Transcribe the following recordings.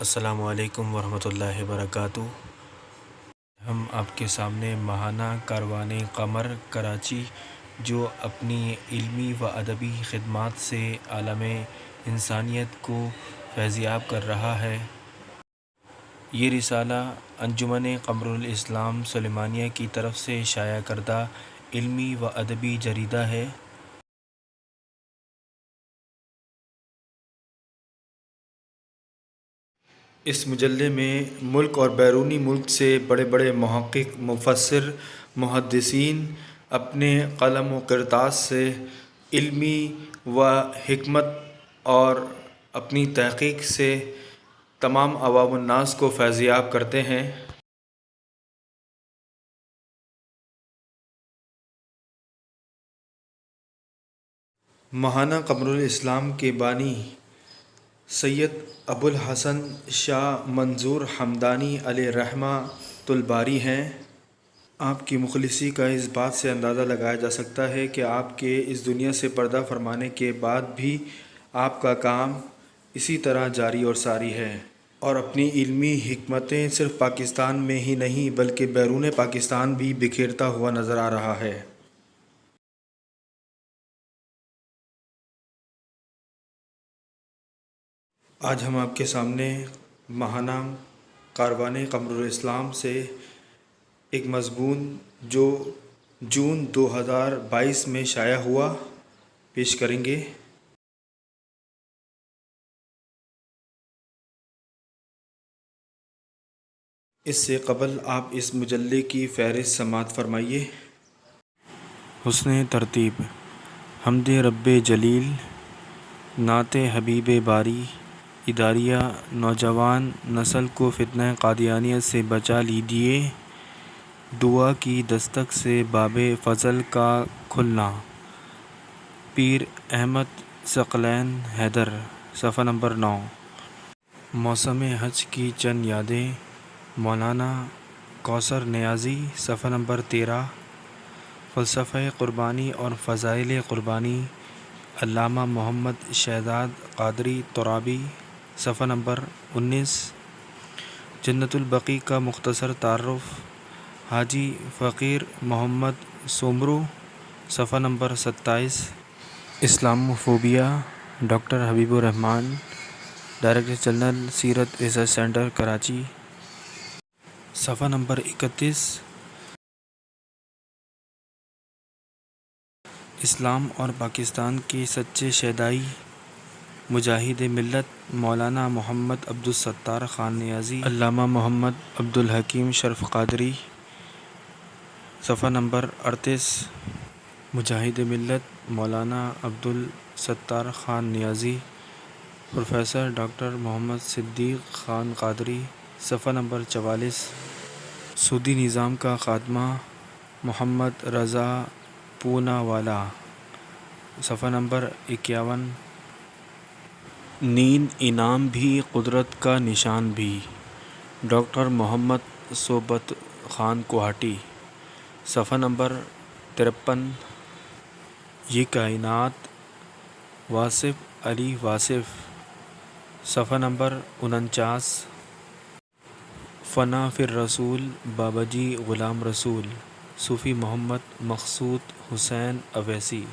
السلام علیکم ورحمۃ اللہ وبرکاتہ۔ ہم آپ کے سامنے ماہانہ کاروان قمر کراچی جو اپنی علمی و ادبی خدمات سے عالم انسانیت کو فیضیاب کر رہا ہے، یہ رسالہ انجمن قمر الاسلام سلیمانیہ کی طرف سے شائع کردہ علمی و ادبی جریدہ ہے۔ اس مجلے میں ملک اور بیرونی ملک سے بڑے بڑے محقق، مفسر، محدثین اپنے قلم و کرتاس سے علمی و حکمت اور اپنی تحقیق سے تمام عوام الناس کو فیضیاب کرتے ہیں۔ ماہانہ قمر الاسلام کے بانی سید ابوالحسن شاہ منظور حمدانی علیہ رحمۃ الباری ہیں۔ آپ کی مخلصی کا اس بات سے اندازہ لگایا جا سکتا ہے کہ آپ کے اس دنیا سے پردہ فرمانے کے بعد بھی آپ کا کام اسی طرح جاری اور ساری ہے، اور اپنی علمی حکمتیں صرف پاکستان میں ہی نہیں بلکہ بیرون پاکستان بھی بکھیرتا ہوا نظر آ رہا ہے۔ آج ہم آپ کے سامنے ماہانہ کاروان قمر الاسلام سے ایک مضمون جو جون 2022 میں شائع ہوا پیش کریں گے۔ اس سے قبل آپ اس مجلے کی فہرست سماعت فرمائیے۔ حسن ترتیب: حمد رب جلیل، نعت حبیب باری، اداریہ نوجوان نسل کو فتنہ قادیانیت سے بچا لیجیے، دعا کی دستک سے باب فضل کا کھلنا، پیر احمد ثقلین حیدر، صفحہ نمبر 9۔ موسم حج کی چند یادیں، مولانا کوثر نیازی، صفحہ نمبر 13۔ فلسفہ قربانی اور فضائل قربانی، علامہ محمد شہزاد قادری ترابی، صفحہ نمبر 19۔ جنت البقیع کا مختصر تعارف، حاجی فقیر محمد سومرو، صفحہ نمبر 27۔ اسلاموفوبیا، ڈاکٹر حبیب الرحمان، ڈائریکٹر جنرل سیرت ریسرچ سینٹر کراچی، صفحہ نمبر 31۔ اسلام اور پاکستان کے سچے شیدائی، مجاہد ملت، مولانا محمد عبدالستار خان نیازی، علامہ محمد عبدالحکیم شرف قادری، صفحہ نمبر 38۔ مجاہد ملت مولانا عبدالستار خان نیازی، پروفیسر ڈاکٹر محمد صدیق خان قادری، صفحہ نمبر 44۔ سودی نظام کا خاتمہ، محمد رضا پوناوالا، صفحہ نمبر 51۔ نیند انعام بھی قدرت کا نشان بھی، ڈاکٹر محمد صوبت خان کوہاٹی، صفحہ نمبر 53۔ یہ کائنات، واصف علی واصف، صفحہ نمبر 49۔ فنا فی الرسول، بابا جی غلام رسول، صوفی محمد مقصود حسین اویسی،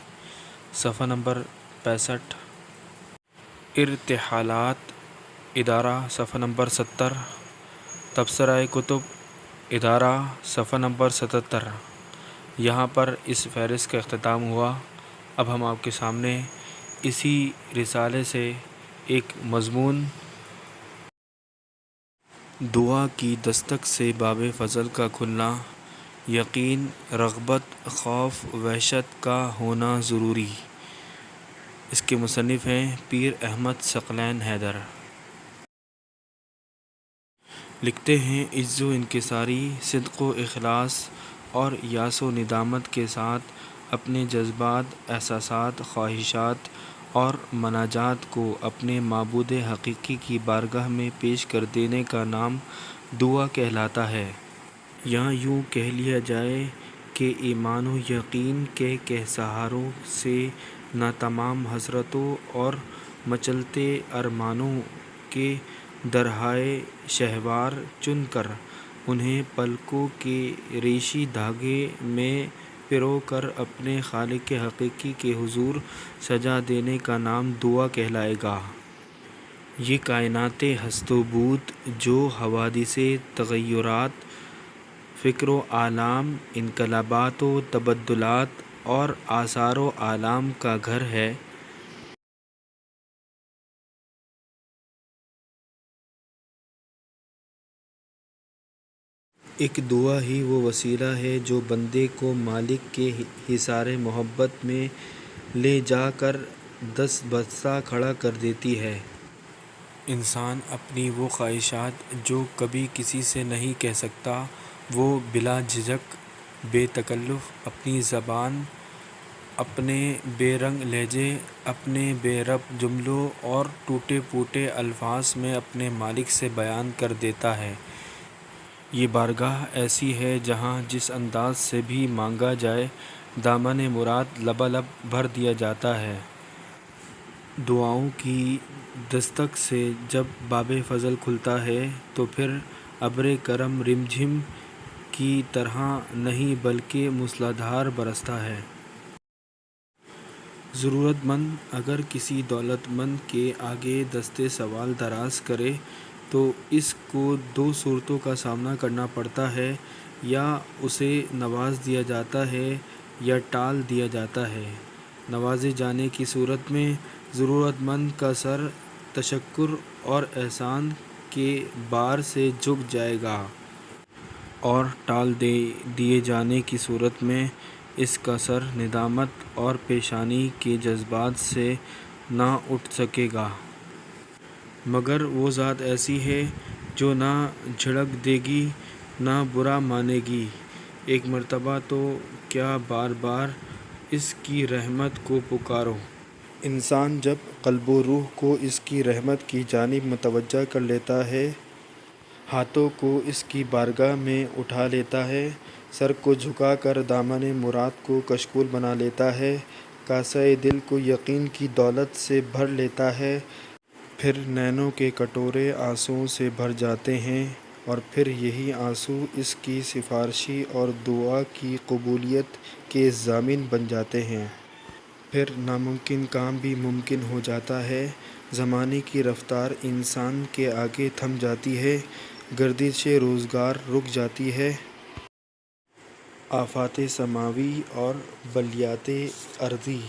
صفحہ نمبر 65۔ ارتحالات ادارہ، صفحہ نمبر 70۔ تبصرہ کتب ادارہ، صفحہ نمبر 77۔ یہاں پر اس فہرست کا اختتام ہوا۔ اب ہم آپ کے سامنے اسی رسالے سے ایک مضمون، دعا کی دستک سے باب فضل کا کھلنا، یقین، رغبت، خوف، وحشت کا ہونا ضروری، اس کے مصنف ہیں پیر احمد ثقلین حیدر۔ لکھتے ہیں عجز و انکساری، صدق و اخلاص اور یاس و ندامت کے ساتھ اپنے جذبات، احساسات، خواہشات اور مناجات کو اپنے معبود حقیقی کی بارگاہ میں پیش کر دینے کا نام دعا کہلاتا ہے، یا یوں کہہ لیا جائے کہ ایمان و یقین کے کہساروں سے ناتمام حسرتوں اور مچلتے ارمانوں کے درہائے شہوار چن کر انہیں پلکوں کے ریشی دھاگے میں پرو کر اپنے خالق حقیقی کے حضور سجا دینے کا نام دعا کہلائے گا۔ یہ کائنات ہست و بود جو حوادث تغیرات، فکر و آلام، انقلابات و تبدلات اور آثار و آلام کا گھر ہے، ایک دعا ہی وہ وسیلہ ہے جو بندے کو مالک کے حصار محبت میں لے جا کر دست بستہ کھڑا کر دیتی ہے۔ انسان اپنی وہ خواہشات جو کبھی کسی سے نہیں کہہ سکتا، وہ بلا جھجک، بے تکلف اپنی زبان، اپنے بے رنگ لہجے، اپنے بے ربط جملوں اور ٹوٹے پھوٹے الفاظ میں اپنے مالک سے بیان کر دیتا ہے۔ یہ بارگاہ ایسی ہے جہاں جس انداز سے بھی مانگا جائے دامن مراد لبالب بھر دیا جاتا ہے۔ دعاؤں کی دستک سے جب باب فضل کھلتا ہے تو پھر ابر کرم رم جھم کی طرح نہیں بلکہ موسلا دھار برستا ہے۔ ضرورت مند اگر کسی دولت مند کے آگے دست سوال دراز کرے تو اس کو دو صورتوں کا سامنا کرنا پڑتا ہے، یا اسے نواز دیا جاتا ہے یا ٹال دیا جاتا ہے۔ نوازے جانے کی صورت میں ضرورت مند کا سر تشکر اور احسان کے بار سے جھک جائے گا، اور ٹال دیے جانے کی صورت میں اس کا سر ندامت اور پیشانی کے جذبات سے نہ اٹھ سکے گا۔ مگر وہ ذات ایسی ہے جو نہ جھڑک دے گی نہ برا مانے گی۔ ایک مرتبہ تو کیا بار بار اس کی رحمت کو پکارو۔ انسان جب قلب و روح کو اس کی رحمت کی جانب متوجہ کر لیتا ہے، ہاتھوں کو اس کی بارگاہ میں اٹھا لیتا ہے، سر کو جھکا کر دامن مراد کو کشکول بنا لیتا ہے، کاسہ دل کو یقین کی دولت سے بھر لیتا ہے، پھر نینوں کے کٹورے آنسوؤں سے بھر جاتے ہیں، اور پھر یہی آنسو اس کی سفارشی اور دعا کی قبولیت کے ضامن بن جاتے ہیں۔ پھر ناممکن کام بھی ممکن ہو جاتا ہے۔ زمانے کی رفتار انسان کے آگے تھم جاتی ہے، گردش روزگار رک جاتی ہے، آفات سماوی اور بلیات ارضی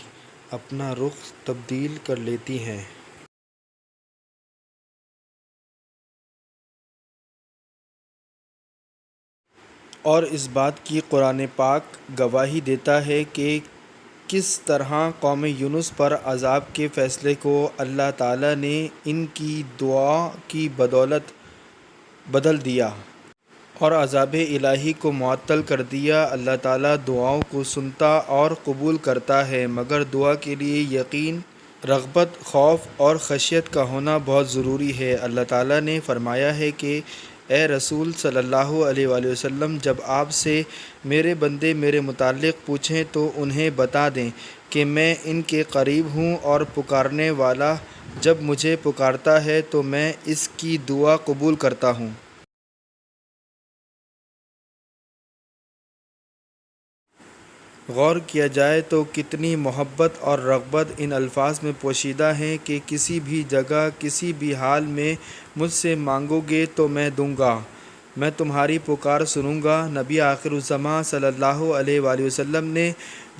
اپنا رخ تبدیل کر لیتی ہیں۔ اور اس بات کی قرآن پاک گواہی دیتا ہے کہ کس طرح قوم یونس پر عذاب کے فیصلے کو اللہ تعالیٰ نے ان کی دعا کی بدولت بدل دیا اور عذاب الہی کو معطل کر دیا۔ اللہ تعالیٰ دعاؤں کو سنتا اور قبول کرتا ہے، مگر دعا کے لیے یقین، رغبت، خوف اور خشیت کا ہونا بہت ضروری ہے۔ اللہ تعالیٰ نے فرمایا ہے کہ اے رسول صلی اللہ علیہ وآلہ وسلم، جب آپ سے میرے بندے میرے متعلق پوچھیں تو انہیں بتا دیں کہ میں ان کے قریب ہوں، اور پکارنے والا جب مجھے پکارتا ہے تو میں اس کی دعا قبول کرتا ہوں۔ غور کیا جائے تو کتنی محبت اور رغبت ان الفاظ میں پوشیدہ ہیں کہ کسی بھی جگہ کسی بھی حال میں مجھ سے مانگو گے تو میں دوں گا، میں تمہاری پکار سنوں گا۔ نبی آخر الزماں صلی اللہ علیہ وآلہ وسلم نے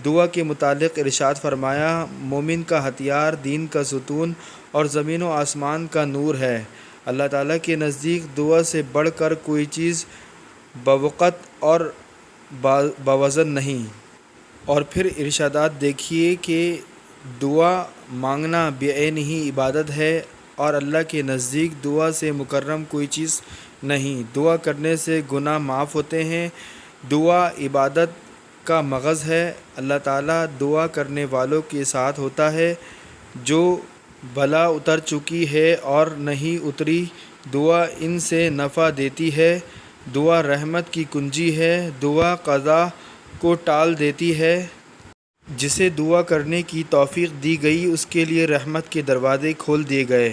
دعا کے متعلق ارشاد فرمایا، مومن کا ہتھیار دین کا ستون اور زمین و آسمان کا نور ہے۔ اللہ تعالیٰ کے نزدیک دعا سے بڑھ کر کوئی چیز بوقت اور بوزن نہیں۔ اور پھر ارشادات دیکھیے کہ دعا مانگنا بعین ہی عبادت ہے، اور اللہ کے نزدیک دعا سے مکرم کوئی چیز نہیں۔ دعا کرنے سے گناہ معاف ہوتے ہیں۔ دعا عبادت کا مغز ہے۔ اللہ تعالیٰ دعا کرنے والوں کے ساتھ ہوتا ہے۔ جو بلا اتر چکی ہے اور نہیں اتری، دعا ان سے نفع دیتی ہے۔ دعا رحمت کی کنجی ہے۔ دعا قضا کو ٹال دیتی ہے۔ جسے دعا کرنے کی توفیق دی گئی اس کے لیے رحمت کے دروازے کھول دیے گئے۔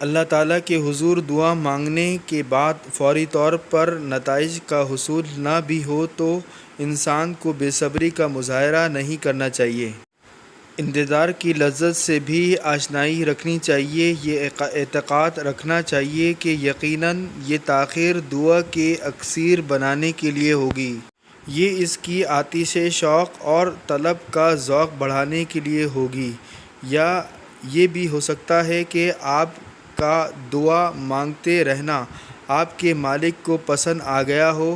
اللہ تعالیٰ کے حضور دعا مانگنے کے بعد فوری طور پر نتائج کا حصول نہ بھی ہو تو انسان کو بے صبری کا مظاہرہ نہیں کرنا چاہیے، انتظار کی لذت سے بھی آشنائی رکھنی چاہیے۔ یہ اعتقاد رکھنا چاہیے کہ یقیناً یہ تاخیر دعا کے اکثیر بنانے کے لیے ہوگی، یہ اس کی آتش شوق اور طلب کا ذوق بڑھانے کے لیے ہوگی، یا یہ بھی ہو سکتا ہے کہ آپ کا دعا مانگتے رہنا آپ کے مالک کو پسند آ گیا ہو۔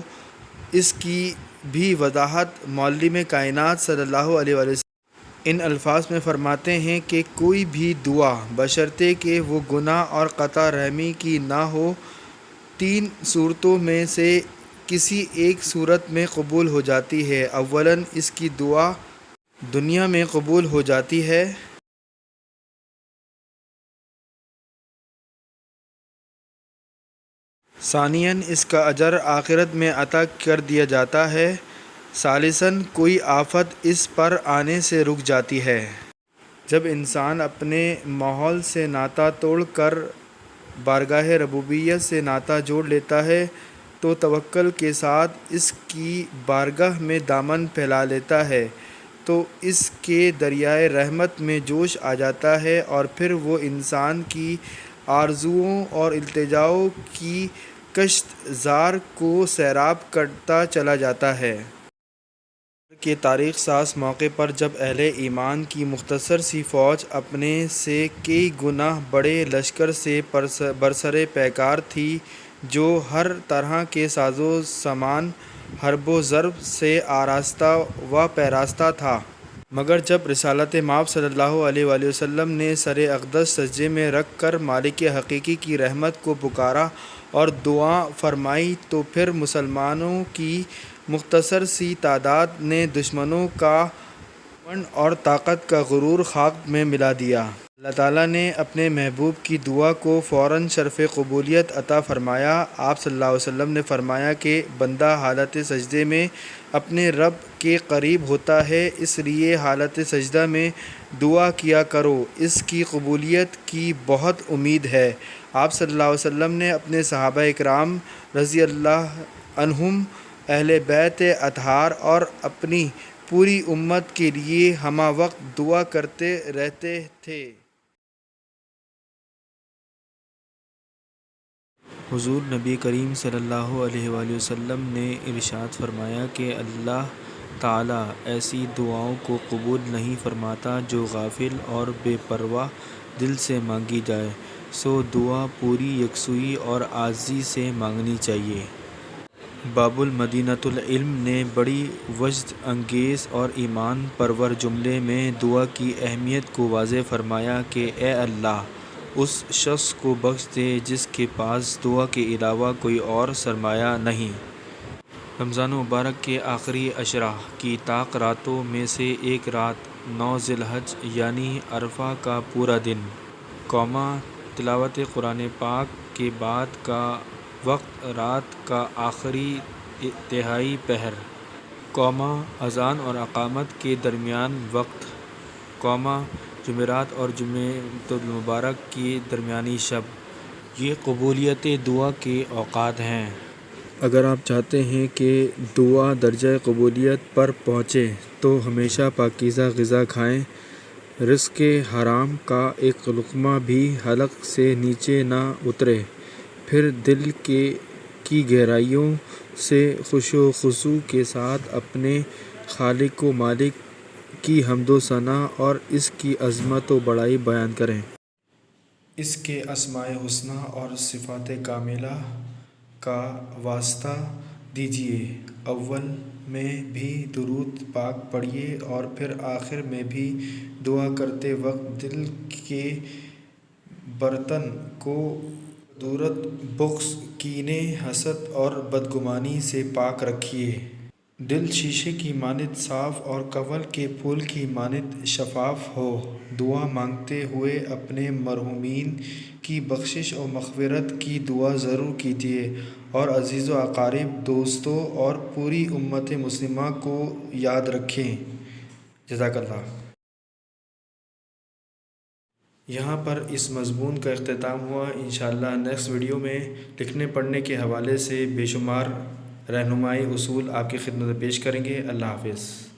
اس کی بھی وضاحت معلم کائنات صلی اللہ علیہ وسلم ان الفاظ میں فرماتے ہیں کہ کوئی بھی دعا بشرطے کہ وہ گناہ اور قطع رحمی کی نہ ہو، 3 صورتوں میں سے کسی ایک صورت میں قبول ہو جاتی ہے۔ اولاً اس کی دعا دنیا میں قبول ہو جاتی ہے، ثانیاً اس کا اجر آخرت میں عطا کر دیا جاتا ہے، ثالثاً کوئی آفت اس پر آنے سے رک جاتی ہے۔ جب انسان اپنے ماحول سے ناطہ توڑ کر بارگاہ ربوبیت سے ناطہ جوڑ لیتا ہے تو توکل کے ساتھ اس کی بارگاہ میں دامن پھیلا لیتا ہے تو اس کے دریائے رحمت میں جوش آ جاتا ہے، اور پھر وہ انسان کی آرزوؤں اور التجاؤں کی کشت زار کو سیراب کرتا چلا جاتا ہے۔ کے تاریخ ساز موقع پر جب اہل ایمان کی مختصر سی فوج اپنے سے کئی گنا بڑے لشکر سے برسر پیکار تھی، جو ہر طرح کے ساز و سامان، حرب و ضرب سے آراستہ و پیراستہ تھا، مگر جب رسالت مآب صلی اللہ علیہ وآلہ وسلم نے سر اقدس سجدے میں رکھ کر مالک حقیقی کی رحمت کو پکارا اور دعا فرمائی تو پھر مسلمانوں کی مختصر سی تعداد نے دشمنوں کا گھمنڈ اور طاقت کا غرور خاک میں ملا دیا۔ اللہ تعالیٰ نے اپنے محبوب کی دعا کو فوراً شرف قبولیت عطا فرمایا۔ آپ صلی اللہ علیہ وسلم نے فرمایا کہ بندہ حالت سجدے میں اپنے رب کے قریب ہوتا ہے، اس لیے حالت سجدہ میں دعا کیا کرو، اس کی قبولیت کی بہت امید ہے۔ آپ صلی اللہ علیہ وسلم نے اپنے صحابہ اکرام رضی اللہ عنہم، اہل بیت اطہار اور اپنی پوری امت کے لیے ہمہ وقت دعا کرتے رہتے تھے۔ حضور نبی کریم صلی اللہ علیہ وآلہ وسلم نے ارشاد فرمایا کہ اللہ تعالیٰ ایسی دعاؤں کو قبول نہیں فرماتا جو غافل اور بے پرواہ دل سے مانگی جائے، سو دعا پوری یکسوئی اور عاجزی سے مانگنی چاہیے۔ باب المدینۃ العلم نے بڑی وجد انگیز اور ایمان پرور جملے میں دعا کی اہمیت کو واضح فرمایا کہ اے اللہ اس شخص کو بخش دے جس کے پاس دعا کے علاوہ کوئی اور سرمایہ نہیں۔ رمضان مبارک کے آخری عشرہ کی طاق راتوں میں سے ایک رات 9 ذی الحج یعنی عرفہ کا پورا دن، تلاوت قرآن پاک کے بعد کا وقت، رات کا آخری تہائی پہر، اذان اور اقامت کے درمیان وقت، جمعرات اور جمعۃ المبارک کی درمیانی شب، یہ قبولیت دعا کے اوقات ہیں۔ اگر آپ چاہتے ہیں کہ دعا درجہ قبولیت پر پہنچے تو ہمیشہ پاکیزہ غذا کھائیں، رزق حرام کا ایک لقمہ بھی حلق سے نیچے نہ اترے، پھر دل کی گہرائیوں سے خشوع و خضوع کے ساتھ اپنے خالق و مالک کی حمد و ثنا اور اس کی عظمت و بڑائی بیان کریں۔ اس کے اسماء الحسنی اور صفات کاملہ کا واسطہ دیجیے، اول میں بھی درود پاک پڑھیے اور پھر آخر میں بھی دعا کرتے وقت دل کے برتن کو کدورت، بغض، کینے، حسد اور بدگمانی سے پاک رکھیے۔ دل شیشے کی مانند صاف اور کنول کے پھول کی مانند شفاف ہو۔ دعا مانگتے ہوئے اپنے مرحومین کی بخشش و مغفرت کی دعا ضرور کیجیے اور عزیز و اقارب، دوستوں اور پوری امت مسلمہ کو یاد رکھیں۔ جزاک اللہ۔ یہاں پر اس مضمون کا اختتام ہوا۔ انشاءاللہ نیکسٹ ویڈیو میں لکھنے پڑھنے کے حوالے سے بے شمار رہنمائی اصول آپ کی خدمت میں پیش کریں گے۔ اللہ حافظ۔